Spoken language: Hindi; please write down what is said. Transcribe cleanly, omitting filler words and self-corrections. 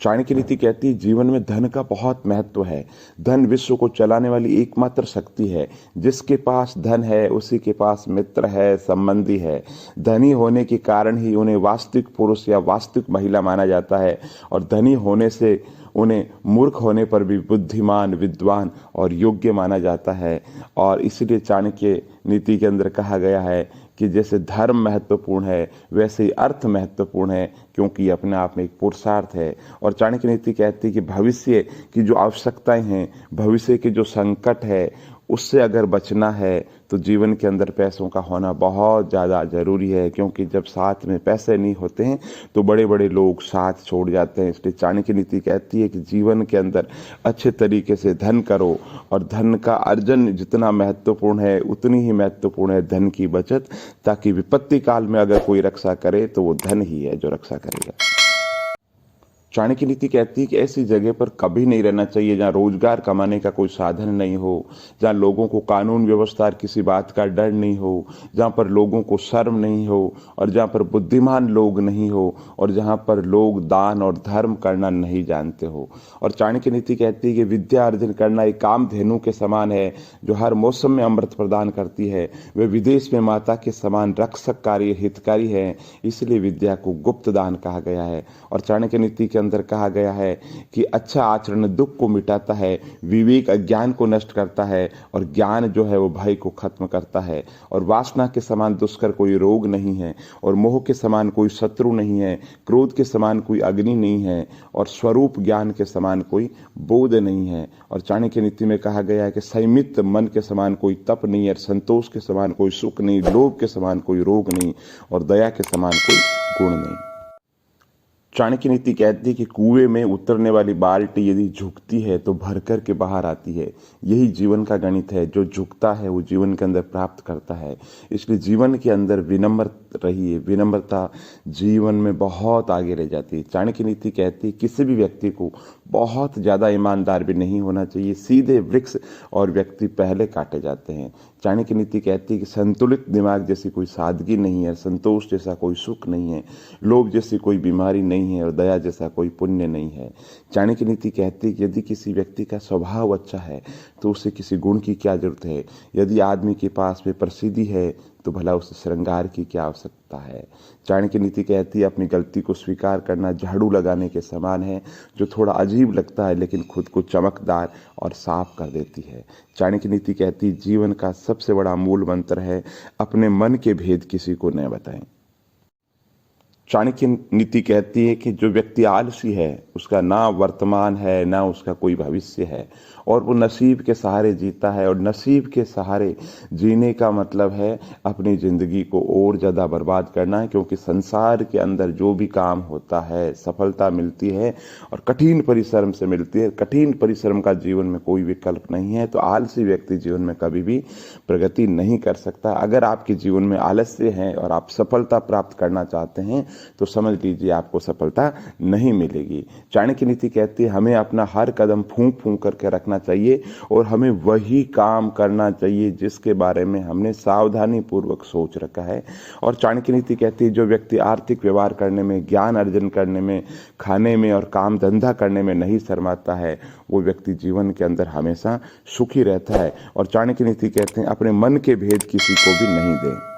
चाणक्य नीति कहती है जीवन में धन का बहुत महत्व है। धन विश्व को चलाने वाली एकमात्र शक्ति है। जिसके पास धन है उसी के पास मित्र है, संबंधी है। धनी होने के कारण ही उन्हें वास्तविक पुरुष या वास्तविक महिला माना जाता है और धनी होने से उन्हें मूर्ख होने पर भी बुद्धिमान, विद्वान और योग्य माना जाता है। और इसलिए चाणक्य नीति के अंदर कहा गया है कि जैसे धर्म महत्वपूर्ण है वैसे ही अर्थ महत्वपूर्ण है, क्योंकि ये अपने आप में एक पुरुषार्थ है। और चाणक्य नीति कहती है कि भविष्य की जो आवश्यकताएं हैं, भविष्य के जो संकट है, उससे अगर बचना है तो जीवन के अंदर पैसों का होना बहुत ज़्यादा ज़रूरी है। क्योंकि जब साथ में पैसे नहीं होते हैं तो बड़े बड़े लोग साथ छोड़ जाते हैं। इसलिए चाणक्य नीति कहती है कि जीवन के अंदर अच्छे तरीके से धन करो, और धन का अर्जन जितना महत्वपूर्ण है उतनी ही महत्वपूर्ण है धन की बचत, ताकि विपत्ति काल में अगर कोई रक्षा करे तो वो धन ही है जो रक्षा करेगा। चाणक्य नीति कहती है कि ऐसी जगह पर कभी नहीं रहना चाहिए जहाँ रोजगार कमाने का कोई साधन नहीं हो, जहाँ लोगों को कानून व्यवस्था और किसी बात का डर नहीं हो, जहाँ पर लोगों को शर्म नहीं हो, और जहाँ पर बुद्धिमान लोग नहीं हो, और जहाँ पर लोग दान और धर्म करना नहीं जानते हो। और चाणक्य नीति कहती है कि विद्या अर्जन करना एक कामधेनु के समान है जो हर मौसम में अमृत प्रदान करती है। वे विदेश में माता के समान रक्षककारी, हितकारी है, इसलिए विद्या को गुप्त दान कहा गया है। और चाणक्य नीति के अंदर कहा गया है कि अच्छा आचरण दुख को मिटाता है, विवेक अज्ञान को नष्ट करता है, और ज्ञान जो है वो भय को खत्म करता है। और वासना के समान दुष्कर कोई रोग नहीं है, और मोह के समान कोई शत्रु नहीं है, क्रोध के समान कोई अग्नि नहीं है, और स्वरूप ज्ञान के समान कोई बोध नहीं है। और चाणक्य नीति में कहा गया है कि संयमित मन के समान कोई तप नहीं है, संतोष के समान कोई सुख नहीं, लोभ के समान कोई रोग नहीं, और दया के समान कोई गुण नहीं। चाणक्य नीति कहती है कि कुएं में उतरने वाली बाल्टी यदि झुकती है तो भर कर के बाहर आती है। यही जीवन का गणित है, जो झुकता है वो जीवन के अंदर प्राप्त करता है। इसलिए जीवन के अंदर विनम्र रहिए। विनम्रता जीवन में बहुत आगे ले जाती है। चाणक्य नीति कहती है किसी भी व्यक्ति को बहुत ज़्यादा ईमानदार भी नहीं होना चाहिए। सीधे वृक्ष और व्यक्ति पहले काटे जाते हैं। चाणक्य नीति कहती है कि संतुलित दिमाग जैसी कोई सादगी नहीं है, संतोष जैसा कोई सुख नहीं है, लोभ जैसी कोई बीमारी नहीं है, और दया जैसा कोई पुण्य नहीं है। चाणक्य नीति कहती है कि यदि किसी व्यक्ति का स्वभाव अच्छा है तो उसे किसी गुण की क्या जरूरत है। यदि आदमी के पास में प्रसिद्धि है तो भला उसे श्रृंगार की क्या आवश्यकता है। चाणक्य नीति कहती है अपनी गलती को स्वीकार करना झाड़ू लगाने के समान है, जो थोड़ा अजीब लगता है लेकिन खुद को चमकदार और साफ कर देती है। चाणक्य नीति कहती है जीवन का सबसे बड़ा मूल मंत्र है अपने मन के भेद किसी को न बताएं। चाणक्य नीति कहती है कि जो व्यक्ति आलसी है उसका ना वर्तमान है ना उसका कोई भविष्य है, और वो नसीब के सहारे जीता है। और नसीब के सहारे जीने का मतलब है अपनी ज़िंदगी को और ज़्यादा बर्बाद करना है। क्योंकि संसार के अंदर जो भी काम होता है सफलता मिलती है और कठिन परिश्रम से मिलती है। कठिन परिश्रम का जीवन में कोई विकल्प नहीं है। तो आलसी व्यक्ति जीवन में कभी भी प्रगति नहीं कर सकता। अगर आपके जीवन में आलस्य है और आप सफलता प्राप्त करना चाहते हैं तो समझ लीजिए आपको सफलता नहीं मिलेगी। चाणक्य नीति कहती है हमें अपना हर कदम फूंक फूंक करके रखना चाहिए, और हमें वही काम करना चाहिए जिसके बारे में हमने सावधानी पूर्वक सोच रखा है। और चाणक्य नीति कहती है जो व्यक्ति आर्थिक व्यवहार करने में, ज्ञान अर्जन करने में, खाने में और काम धंधा करने में नहीं शर्माता है, वो व्यक्ति जीवन के अंदर हमेशा सुखी रहता है। और चाणक्य नीति कहते हैं अपने मन के भेद किसी को भी नहीं दें।